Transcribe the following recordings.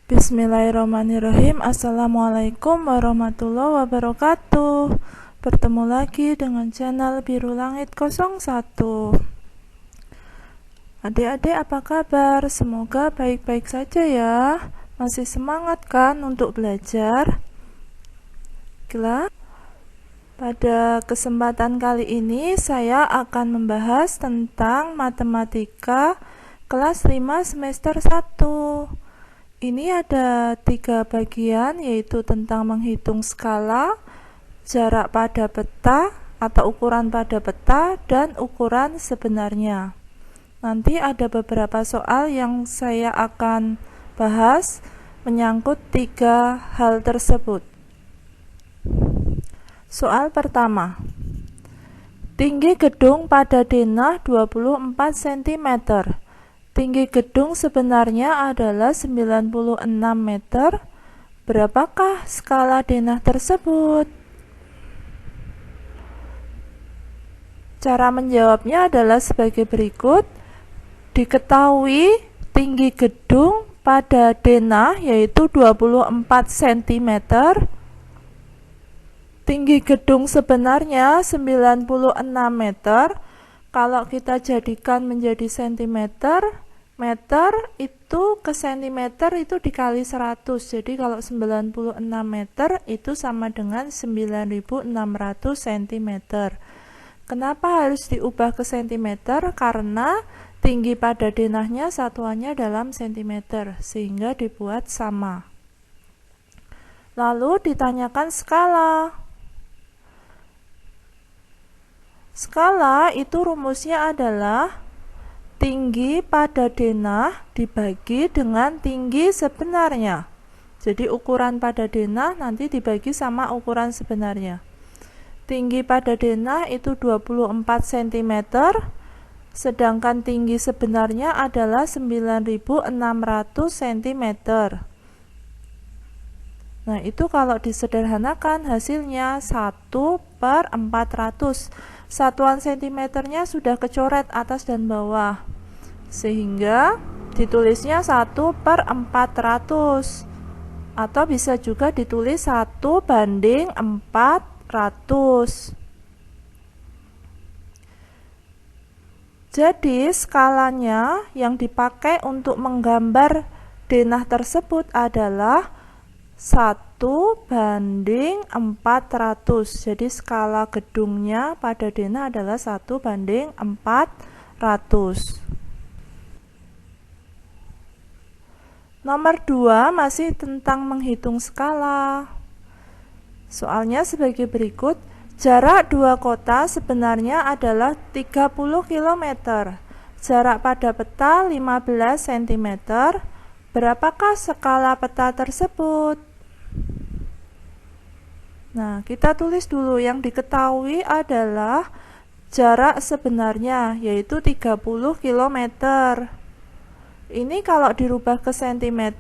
Bismillahirrahmanirrahim. Assalamualaikum warahmatullahi wabarakatuh. Bertemu lagi dengan channel Biru Langit 01. Adik-adik apa kabar? Semoga baik-baik saja ya. Masih semangat kan untuk belajar? Pada kesempatan kali ini saya akan membahas tentang matematika kelas 5 semester 1. Ini ada 3 bagian, yaitu tentang menghitung skala, jarak pada peta atau ukuran pada peta, dan ukuran sebenarnya. Nanti ada beberapa soal yang saya akan bahas menyangkut 3 hal tersebut. Soal pertama. Tinggi gedung pada denah 24 cm. Tinggi gedung sebenarnya adalah 96 meter. Berapakah skala denah tersebut? Cara menjawabnya adalah sebagai berikut. Diketahui tinggi gedung pada denah yaitu 24 cm. Tinggi gedung sebenarnya 96 meter. Kalau kita jadikan menjadi cm, meter itu ke cm itu dikali 100. Jadi kalau 96 meter itu sama dengan 9600 cm. Kenapa harus diubah ke cm? Karena tinggi pada denahnya satuannya dalam cm, sehingga dibuat sama. Lalu ditanyakan skala. Skala itu rumusnya adalah tinggi pada denah dibagi dengan tinggi sebenarnya. Jadi ukuran pada denah nanti dibagi sama ukuran sebenarnya. Tinggi pada denah itu 24 cm, sedangkan tinggi sebenarnya adalah 9600 cm. Nah, itu kalau disederhanakan hasilnya 1/400. Satuan sentimeternya sudah kecoret atas dan bawah, sehingga ditulisnya 1/400, atau bisa juga ditulis 1/400. Jadi skalanya yang dipakai untuk menggambar denah tersebut adalah 1/400. Jadi skala gedungnya pada denah adalah 1/400. Nomor 2 masih tentang menghitung skala. Soalnya sebagai berikut. Jarak dua kota sebenarnya adalah 30 km. Jarak pada peta 15 cm. Berapakah skala peta tersebut? Nah, kita tulis dulu yang diketahui adalah jarak sebenarnya, yaitu 30 km. Ini kalau dirubah ke cm,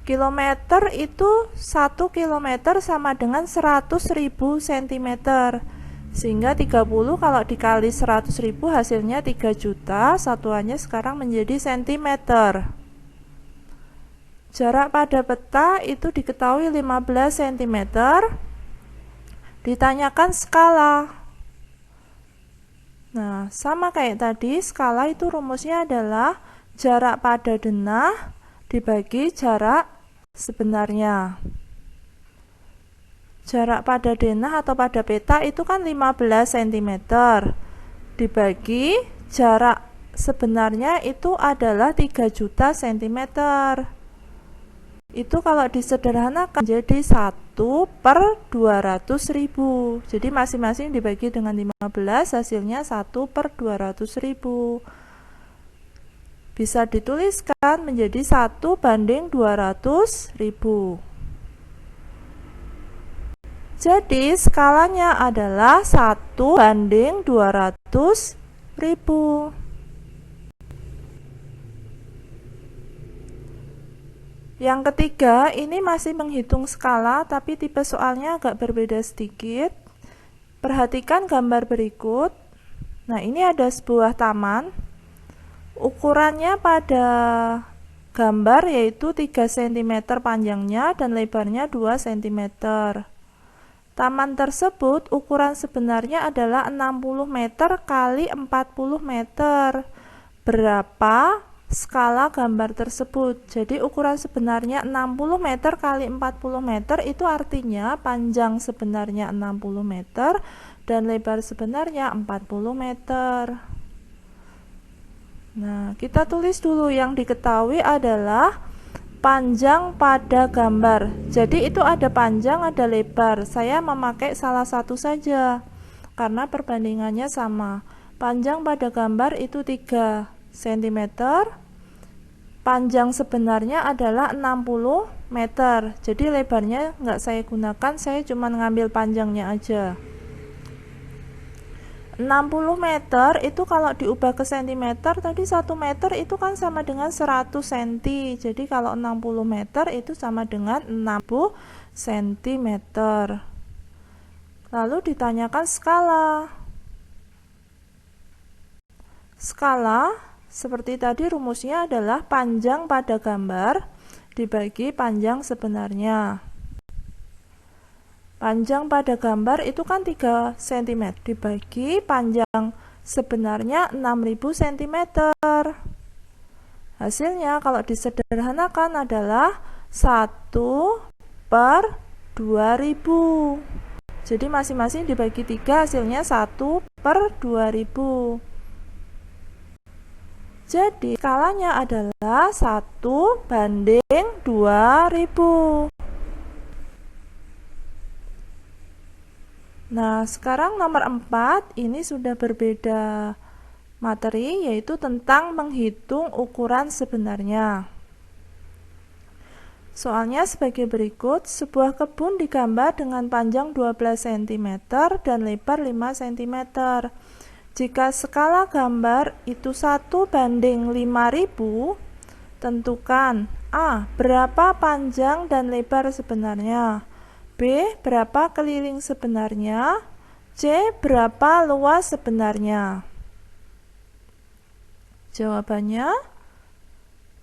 kilometer itu 1 km sama dengan 100.000 cm. Sehingga 30 kalau dikali 100.000 hasilnya 3 juta, satuannya sekarang menjadi cm. Jarak pada peta itu diketahui 15 cm. Ditanyakan skala. Nah, sama kayak tadi, skala itu rumusnya adalah jarak pada denah dibagi jarak sebenarnya. Jarak pada denah atau pada peta itu kan 15 cm. Dibagi jarak sebenarnya itu adalah 3 juta cm. Itu kalau disederhanakan jadi 1/200.000. Jadi masing-masing dibagi dengan 15, hasilnya 1/200.000. Bisa dituliskan menjadi 1/200.000. Jadi skalanya adalah 1/200.000. Yang ketiga, ini masih menghitung skala, tapi tipe soalnya agak berbeda sedikit. Perhatikan gambar berikut. Nah, ini ada sebuah taman. Ukurannya pada gambar, yaitu 3 cm panjangnya dan lebarnya 2 cm. Taman tersebut ukuran sebenarnya adalah 60 meter kali 40 meter. Berapa skala gambar tersebut? Jadi ukuran sebenarnya 60 meter kali 40 meter, itu artinya panjang sebenarnya 60 meter dan lebar sebenarnya 40 meter. Nah, kita tulis dulu yang diketahui adalah panjang pada gambar. Jadi itu ada panjang, ada lebar. Saya memakai salah satu saja karena perbandingannya sama. Panjang pada gambar itu 3 cm. Panjang sebenarnya adalah 60 meter. Jadi lebarnya nggak saya gunakan, saya cuma ngambil panjangnya aja. 60 meter itu kalau diubah ke cm, tadi 1 meter itu kan sama dengan 100 cm. Jadi kalau 60 meter itu sama dengan 60 cm. Lalu ditanyakan skala. Skala seperti tadi rumusnya adalah panjang pada gambar dibagi panjang sebenarnya. Panjang pada gambar itu kan 3 cm dibagi panjang sebenarnya 6000 cm. Hasilnya kalau disederhanakan adalah 1/2000. Jadi masing-masing dibagi 3, hasilnya 1/2000. Jadi skalanya adalah 1/2000. Nah, sekarang nomor 4 ini sudah berbeda materi, yaitu tentang menghitung ukuran sebenarnya. Soalnya sebagai berikut, sebuah kebun digambar dengan panjang 12 cm dan lebar 5 cm. Jika skala gambar itu 1/5000, tentukan A. Berapa panjang dan lebar sebenarnya, B. Berapa keliling sebenarnya, C. Berapa luas sebenarnya. Jawabannya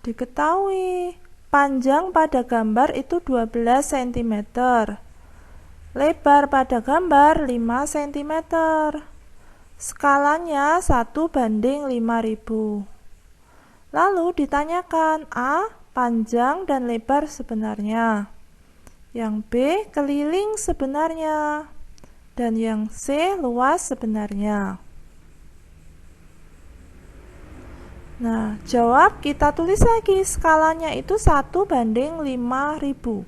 diketahui. Panjang pada gambar itu 12 cm. Lebar pada gambar 5 cm. Skalanya 1/5000. Lalu ditanyakan A. Panjang dan lebar sebenarnya, yang B. Keliling sebenarnya, dan yang C. Luas sebenarnya. Nah, jawab kita tulis lagi, skalanya itu 1/5000.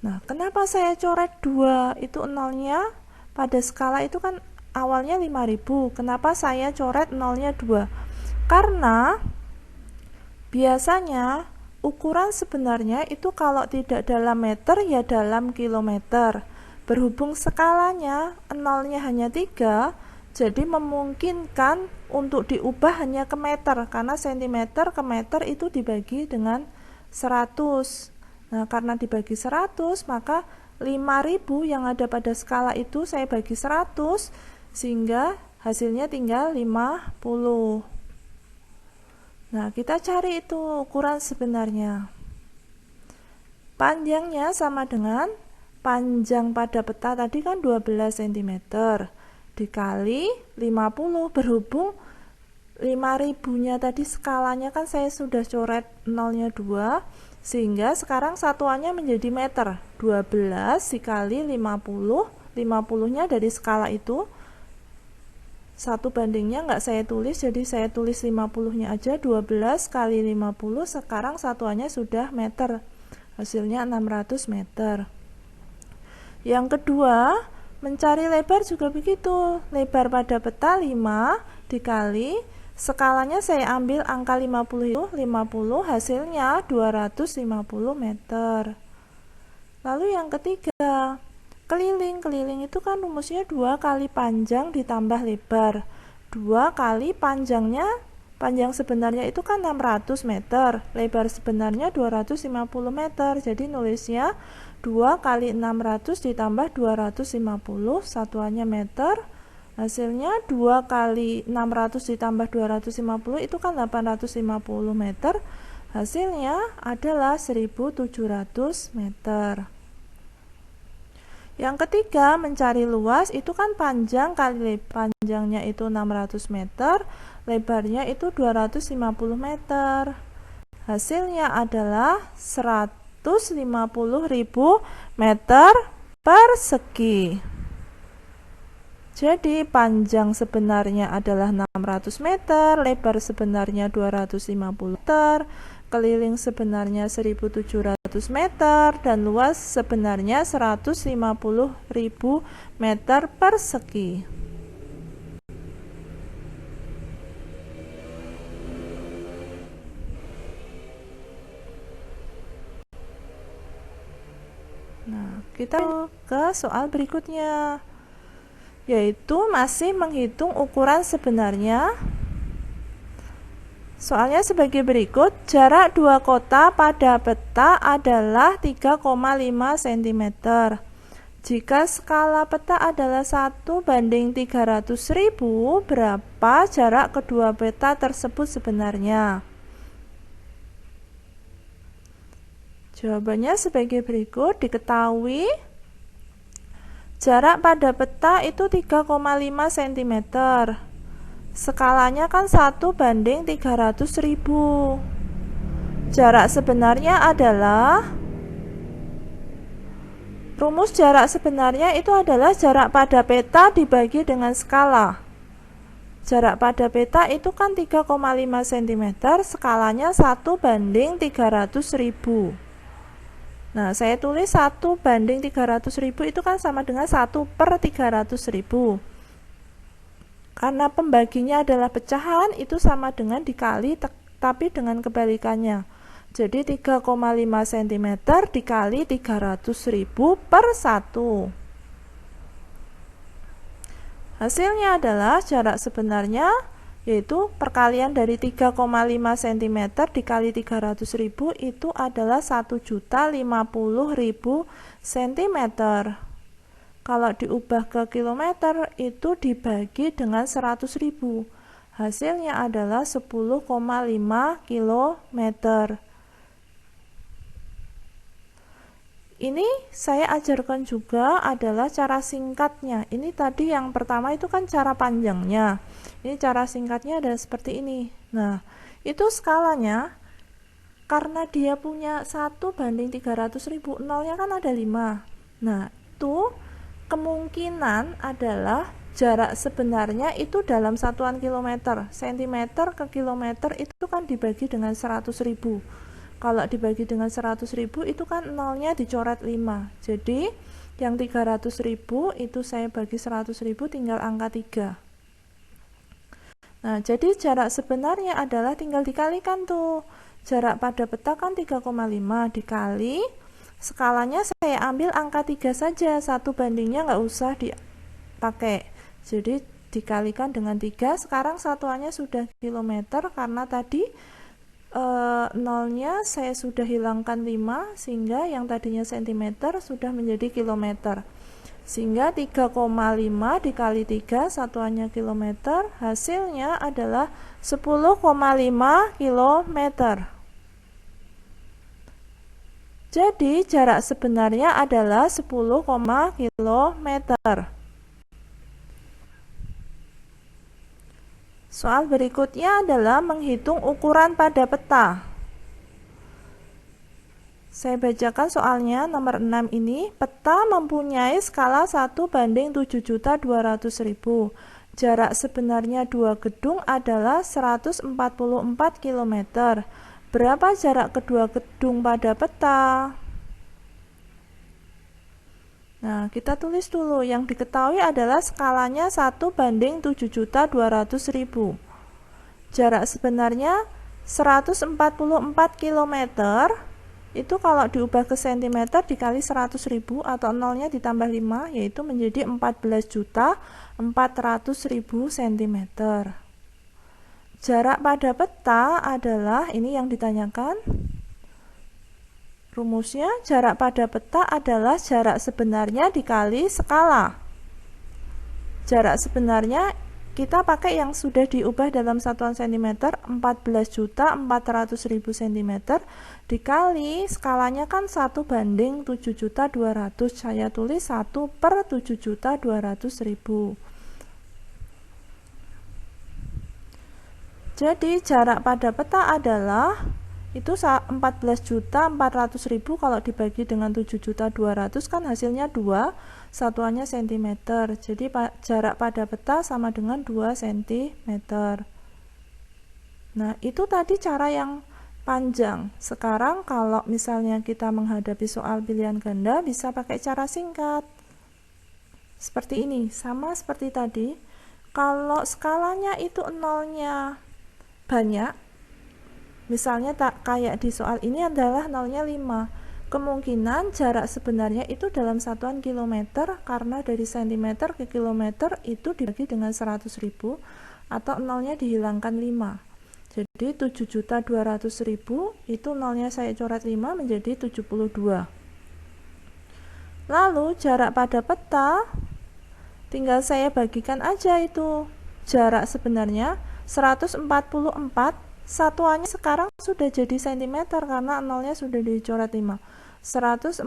Nah, kenapa saya coret 2? Itu nolnya pada skala itu kan awalnya 5000. Kenapa saya coret nolnya 2? Karena biasanya ukuran sebenarnya itu kalau tidak dalam meter ya dalam kilometer. Berhubung skalanya nolnya hanya 3, jadi memungkinkan untuk diubah hanya ke meter, karena cm ke meter itu dibagi dengan 100. Nah, karena dibagi 100, maka 5000 yang ada pada skala itu saya bagi 100, sehingga hasilnya tinggal 50. Nah, kita cari itu ukuran sebenarnya. Panjangnya sama dengan panjang pada peta tadi kan 12 cm dikali 50, berhubung 5000-nya tadi skalanya kan saya sudah coret nolnya 2, sehingga sekarang satuannya menjadi meter. 12 dikali 50, 50-nya dari skala itu 1 bandingnya nggak saya tulis, jadi saya tulis 50-nya aja. 12 kali 50, sekarang satuannya sudah meter, hasilnya 600 meter. Yang kedua, mencari lebar juga begitu. Lebar pada peta 5 dikali skalanya saya ambil angka 50 itu 50, hasilnya 250 meter. Lalu yang ketiga, keliling itu kan rumusnya 2 kali panjang ditambah lebar. 2 kali panjangnya, panjang sebenarnya itu kan 600 meter, lebar sebenarnya 250 meter. Jadi nulisnya 2 kali 600 ditambah 250, satuannya meter. Hasilnya 2 kali 600 ditambah 250 itu kan 850 meter. Hasilnya adalah 1700 meter. Yang ketiga, mencari luas, itu kan panjang kali panjangnya itu 600 meter, lebarnya itu 250 meter. Hasilnya adalah 150.000 meter persegi. Jadi panjang sebenarnya adalah 600 meter, lebar sebenarnya 250 meter, keliling sebenarnya 1700 meter, dan luas sebenarnya 150.000 meter persegi. Nah, kita ke soal berikutnya, yaitu masih menghitung ukuran sebenarnya. Soalnya sebagai berikut, jarak dua kota pada peta adalah 3,5 cm. Jika skala peta adalah 1:300.000, berapa jarak kedua peta tersebut sebenarnya? Jawabannya sebagai berikut. Diketahui jarak pada peta itu 3,5 cm. Skalanya kan 1:300.000. Jarak sebenarnya adalah, rumus jarak sebenarnya itu adalah jarak pada peta dibagi dengan skala. Jarak pada peta itu kan 3,5 cm, skalanya 1:300.000. Nah, saya tulis 1:300.000 itu kan sama dengan 1/300.000. Karena pembaginya adalah pecahan, itu sama dengan dikali, tapi dengan kebalikannya. Jadi 3,5 cm dikali 300.000 per 1. Hasilnya adalah jarak sebenarnya, yaitu perkalian dari 3,5 cm dikali 300.000 itu adalah 1.050.000 cm. Kalau diubah ke kilometer itu dibagi dengan 100.000. Hasilnya adalah 10,5 km. Ini saya ajarkan juga adalah cara singkatnya. Ini tadi yang pertama itu kan cara panjangnya. Ini cara singkatnya adalah seperti ini. Nah, itu skalanya karena dia punya 1:300.000, nolnya kan ada 5. Nah, itu kemungkinan adalah jarak sebenarnya itu dalam satuan kilometer. Sentimeter ke kilometer itu kan dibagi dengan 100.000. Kalau dibagi dengan 100.000 itu kan nolnya dicoret 5. Jadi yang 300.000 itu saya bagi 100.000 tinggal angka 3. Nah, jadi jarak sebenarnya adalah tinggal dikalikan tuh. Jarak pada peta kan 3,5 dikali, skalanya saya ambil angka 3 saja, 1 bandingnya nggak usah dipakai. Jadi dikalikan dengan 3, sekarang satuannya sudah kilometer karena tadi nolnya saya sudah hilangkan 5, sehingga yang tadinya cm sudah menjadi kilometer. Sehingga 3,5 dikali 3 satuannya kilometer, hasilnya adalah 10,5 kilometer. Jadi jarak sebenarnya adalah 10, kilometer. Soal berikutnya adalah menghitung ukuran pada peta. Saya bacakan soalnya nomor 6 ini. Peta mempunyai skala 1:7.200.000. Jarak sebenarnya dua gedung adalah 144 km. Berapa jarak kedua gedung pada peta? Nah, kita tulis dulu. Yang diketahui adalah skalanya 1:7.200.000. Jarak sebenarnya 144 km. Itu kalau diubah ke cm dikali 100.000 atau nolnya ditambah 5, yaitu menjadi 14.400.000 cm. Jarak pada peta adalah, ini yang ditanyakan. Rumusnya, jarak pada peta adalah jarak sebenarnya dikali skala. Jarak sebenarnya kita pakai yang sudah diubah dalam satuan cm, 14.400.000 cm dikali skalanya kan 1 banding 7.200.000, saya tulis 1 per 7.200.000. Jadi jarak pada peta adalah itu 14.400.000 kalau dibagi dengan 7.200.000 kan hasilnya 2, satuannya cm. Jadi jarak pada peta sama dengan 2 cm. Nah, itu tadi cara yang panjang. Sekarang kalau misalnya kita menghadapi soal pilihan ganda bisa pakai cara singkat. Seperti ini, sama seperti tadi. Kalau skalanya itu nolnya banyak, misalnya tak kayak di soal ini adalah nolnya 5, kemungkinan jarak sebenarnya itu dalam satuan kilometer, karena dari cm ke kilometer itu dibagi dengan 100.000 atau nolnya dihilangkan 5. Jadi 7.200.000 itu nolnya saya coret 5 menjadi 72. Lalu jarak pada peta tinggal saya bagikan aja itu. Jarak sebenarnya 144, satuannya sekarang sudah jadi cm karena nolnya sudah dicoret 5. 144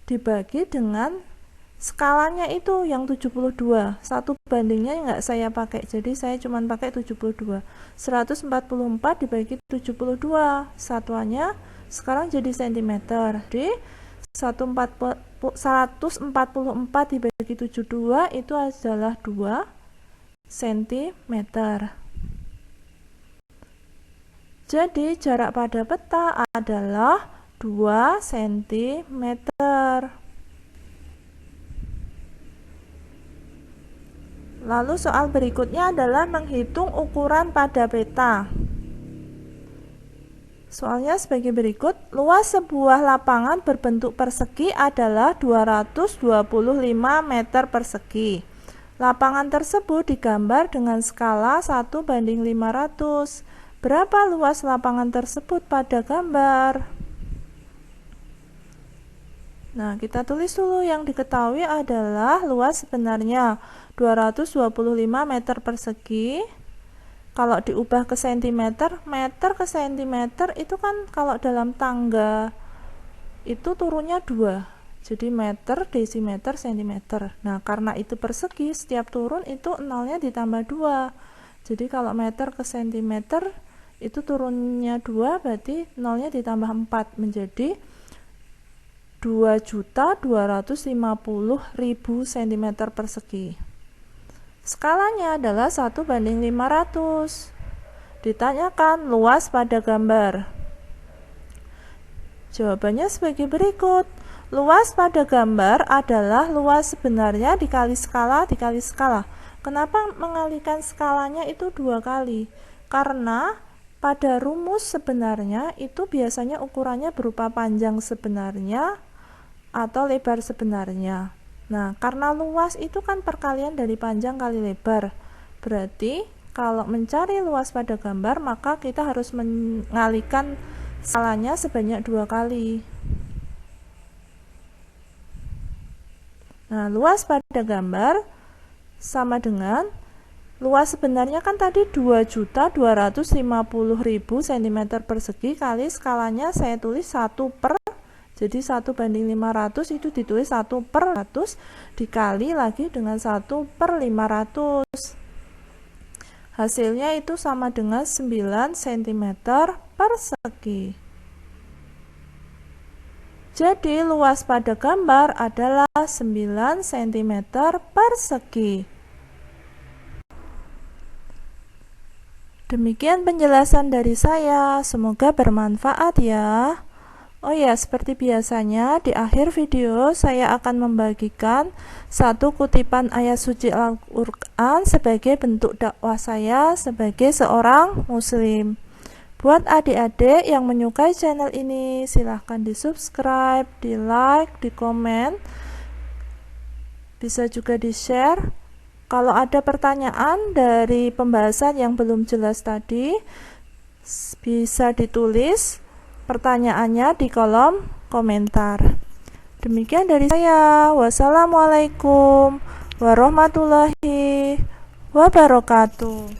dibagi dengan skalanya itu yang 72. Satu bandingnya nggak saya pakai, jadi saya cuma pakai 72. 144 dibagi 72, satuannya sekarang jadi cm. Jadi 144 dibagi 72 itu adalah 2 cm. Jadi jarak pada peta adalah 2 cm. Lalu soal berikutnya adalah menghitung ukuran pada peta. Soalnya sebagai berikut, luas sebuah lapangan berbentuk persegi adalah 225 meter persegi. Lapangan tersebut digambar dengan skala 1:500. Berapa luas lapangan tersebut pada gambar? Nah, kita tulis dulu yang diketahui adalah luas sebenarnya 225 meter persegi. Kalau diubah ke cm, meter ke cm itu kan kalau dalam tangga itu turunnya 2. Jadi meter, desimeter, cm. Nah, karena itu persegi, setiap turun itu nolnya ditambah 2. Jadi kalau meter ke cm itu turunnya 2, berarti nolnya ditambah 4 menjadi 2.250.000 cm persegi. Skalanya adalah 1:500. Ditanyakan luas pada gambar. Jawabannya sebagai berikut. Luas pada gambar adalah luas sebenarnya dikali skala dikali skala. Kenapa mengalikan skalanya itu 2 kali? Karena pada rumus sebenarnya itu biasanya ukurannya berupa panjang sebenarnya atau lebar sebenarnya. Nah, karena luas itu kan perkalian dari panjang kali lebar. Berarti kalau mencari luas pada gambar, maka kita harus mengalihkan skalanya sebanyak 2 kali. Nah, luas pada gambar sama dengan luas sebenarnya kan tadi 2.250.000 cm persegi kali skalanya saya tulis 1 per, jadi 1:500 itu ditulis 1 per 100 dikali lagi dengan 1 per 500. Hasilnya itu sama dengan 9 cm persegi. Jadi luas pada gambar adalah 9 cm persegi. Demikian penjelasan dari saya, semoga bermanfaat ya. Oh ya, seperti biasanya di akhir video saya akan membagikan satu kutipan ayat suci Al-Quran sebagai bentuk dakwah saya sebagai seorang muslim. Buat adik-adik yang menyukai channel ini, silahkan di subscribe, di like, di komen, bisa juga di share. Kalau ada pertanyaan dari pembahasan yang belum jelas tadi, bisa ditulis pertanyaannya di kolom komentar. Demikian dari saya. Wassalamualaikum warahmatullahi wabarakatuh.